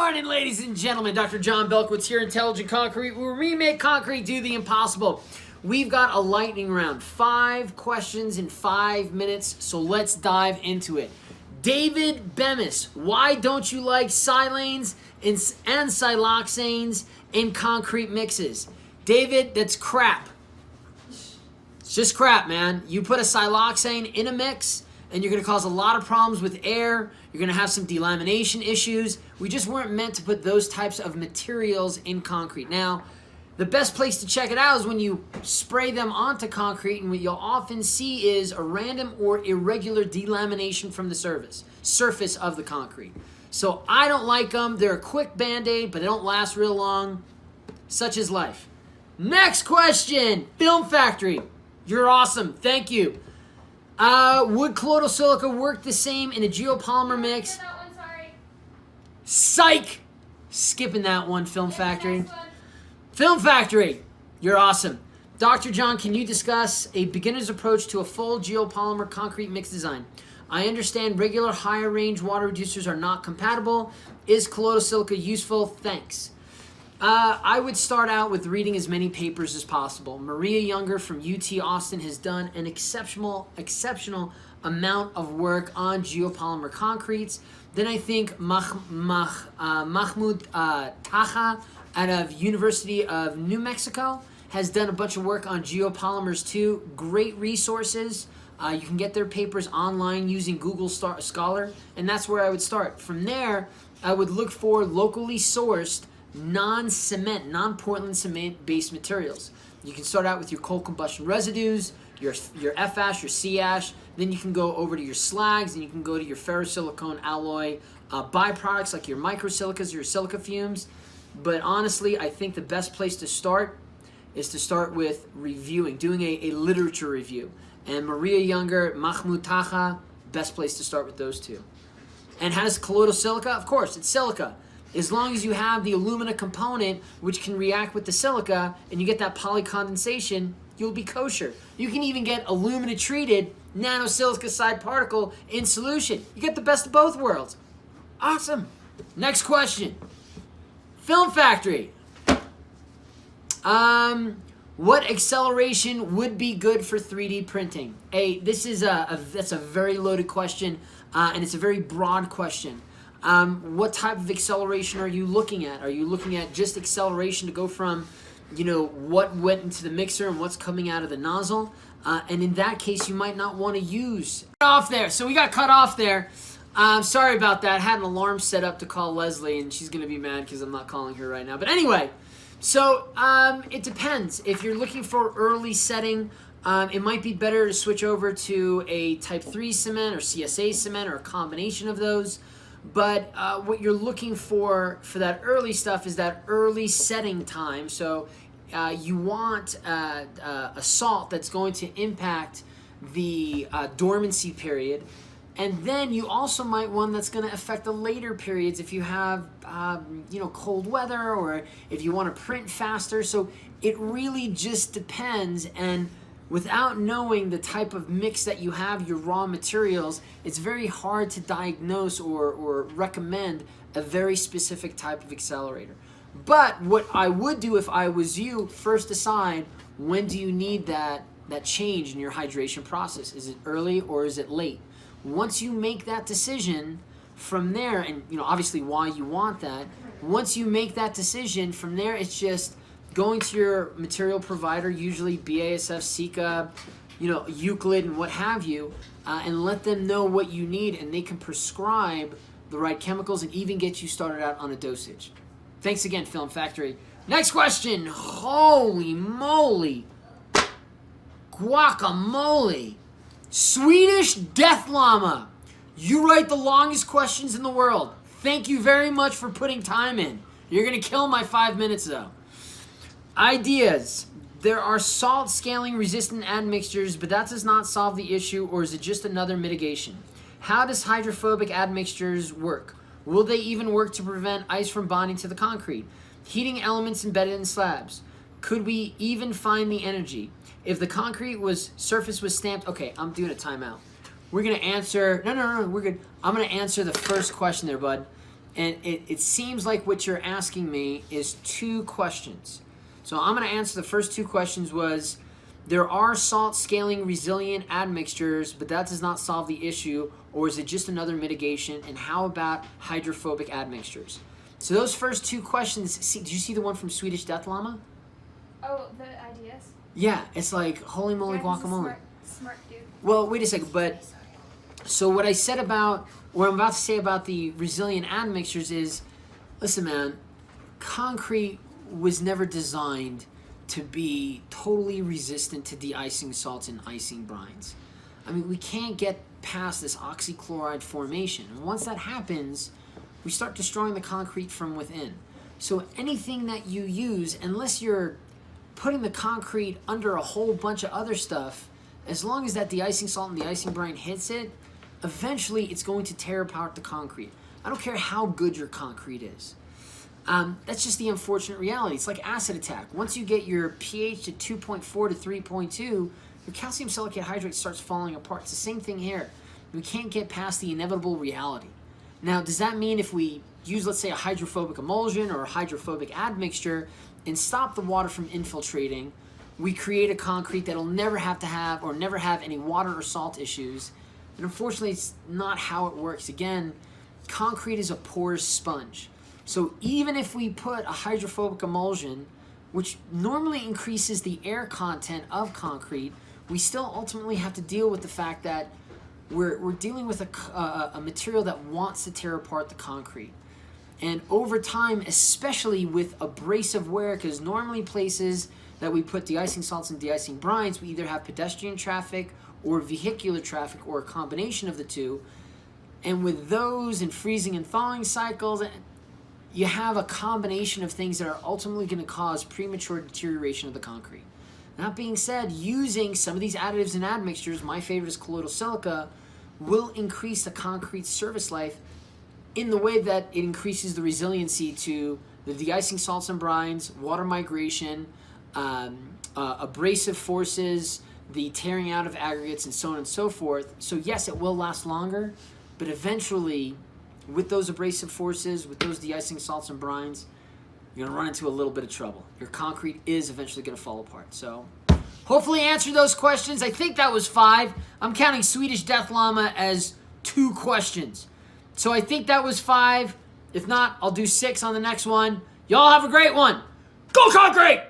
morning, ladies and gentlemen. Dr. John Belkowitz here, Intelligent Concrete, where we make concrete do the impossible. We've got a lightning round, 5 questions in 5 minutes, so let's dive into it. David Bemis, why don't you like silanes and siloxanes in concrete mixes? David, that's crap. It's just crap, man. You put a siloxane in a mix, and you're going to cause a lot of problems with air. You're going to have some delamination issues. We just weren't meant to put those types of materials in concrete. Now, the best place to check it out is when you spray them onto concrete, and what you'll often see is a random or irregular delamination from the surface of the concrete. So I don't like them. They're a quick Band-Aid, but they don't last real long. Such is life. Next question. Film Factory. You're awesome. Thank you. Would colloidal silica work the same in a geopolymer mix? That one, sorry. Psych! Skipping that one, Film Factory. Film Factory, you're awesome. Dr. John, can you discuss a beginner's approach to a full geopolymer concrete mix design? I understand regular higher range water reducers are not compatible. Is colloidal silica useful? Thanks. I would start out with reading as many papers as possible. Maria Younger from UT Austin has done an exceptional amount of work on geopolymer concretes. Then I think Mahmoud Taha out of University of New Mexico has done a bunch of work on geopolymers too. Great resources. You can get their papers online using Google Scholar, and that's where I would start. From there, I would look for locally sourced non-cement, non-Portland cement-based materials. You can start out with your coal combustion residues, your F-ash, your C-ash, then you can go over to your slags, and you can go to your ferrosilicone alloy byproducts like your microsilicas, your silica fumes. But honestly, I think the best place to start is to start with reviewing, doing a literature review. And Maria Younger, Mahmoud Taha, best place to start with those two. And how does colloidal silica? Of course, it's silica. As long as you have the alumina component, which can react with the silica, and you get that polycondensation, you'll be kosher. You can even get alumina-treated nanosilica side particle in solution. You get the best of both worlds. Awesome. Next question. Film Factory. What acceleration would be good for 3D printing? That's a very loaded question, and it's a very broad question. What type of acceleration are you looking at? Are you looking at just acceleration to go from, what went into the mixer and what's coming out of the nozzle? And in that case, you might not want to use off there. So we got cut off there. Sorry about that. I had an alarm set up to call Leslie, and she's going to be mad because I'm not calling her right now. But anyway, so it depends. If you're looking for early setting, it might be better to switch over to a Type 3 cement or CSA cement or a combination of those. But what you're looking for that early stuff is that early setting time. So you want a salt that's going to impact the dormancy period. And then you also might one that's going to affect the later periods if you have, cold weather or if you want to print faster. So it really just depends. And without knowing the type of mix that you have, your raw materials, it's very hard to diagnose or recommend a very specific type of accelerator. But what I would do if I was you, first decide when do you need that change in your hydration process. Is it early or is it late? Once you make that decision, from there, and obviously why you want that, once you make that decision, from there it's just going to your material provider, usually BASF, Silica, Euclid, and what have you, and let them know what you need, and they can prescribe the right chemicals and even get you started out on a dosage. Thanks again, Film Factory. Next question. Holy moly. Guacamole. Swedish Death Llama. You write the longest questions in the world. Thank you very much for putting time in. You're going to kill my 5 minutes, though. Ideas. There are salt scaling resistant admixtures, but that does not solve the issue, or is it just another mitigation? How does hydrophobic admixtures work? Will they even work to prevent ice from bonding to the concrete? Heating elements embedded in slabs. Could we even find the energy? If the concrete surface was stamped, okay, I'm doing a timeout. We're gonna answer, no, we're good. I'm gonna answer the first question there, bud. And it seems like what you're asking me is 2 questions. So I'm going to answer the first 2 questions was, there are salt scaling resilient admixtures, but that does not solve the issue, or is it just another mitigation? And how about hydrophobic admixtures? So those first 2 questions, did you see the one from Swedish Death Llama? Oh, the ideas? Yeah, it's like, holy moly guacamole. Smart dude. Well, wait a second, but so what I said about, what I'm about to say about the resilient admixtures is, listen man, concrete was never designed to be totally resistant to de-icing salts and icing brines. I mean, we can't get past this oxychloride formation. And once that happens, we start destroying the concrete from within. So anything that you use, unless you're putting the concrete under a whole bunch of other stuff, as long as that de-icing salt and the icing brine hits it, eventually it's going to tear apart the concrete. I don't care how good your concrete is. That's just the unfortunate reality. It's like acid attack. Once you get your pH to 2.4 to 3.2, your calcium silicate hydrate starts falling apart. It's the same thing here. We can't get past the inevitable reality. Now, does that mean if we use, let's say, a hydrophobic emulsion or a hydrophobic admixture and stop the water from infiltrating, we create a concrete that'll never have to have or never have any water or salt issues? And unfortunately, it's not how it works. Again, concrete is a porous sponge. So even if we put a hydrophobic emulsion, which normally increases the air content of concrete, we still ultimately have to deal with the fact that we're dealing with a material that wants to tear apart the concrete. And over time, especially with abrasive wear, because normally places that we put de-icing salts and de-icing brines, we either have pedestrian traffic or vehicular traffic or a combination of the two. And with those and freezing and thawing cycles, you have a combination of things that are ultimately going to cause premature deterioration of the concrete. That being said, using some of these additives and admixtures, my favorite is colloidal silica, will increase the concrete service life in the way that it increases the resiliency to the de-icing salts and brines, water migration, abrasive forces, the tearing out of aggregates, and so on and so forth. So yes, it will last longer, but eventually, with those abrasive forces, with those de-icing salts and brines, you're going to run into a little bit of trouble. Your concrete is eventually going to fall apart. So hopefully answer those questions. I think that was 5. I'm counting Swedish Death Llama as 2 questions. So I think that was 5. If not, I'll do 6 on the next one. Y'all have a great one. Go concrete!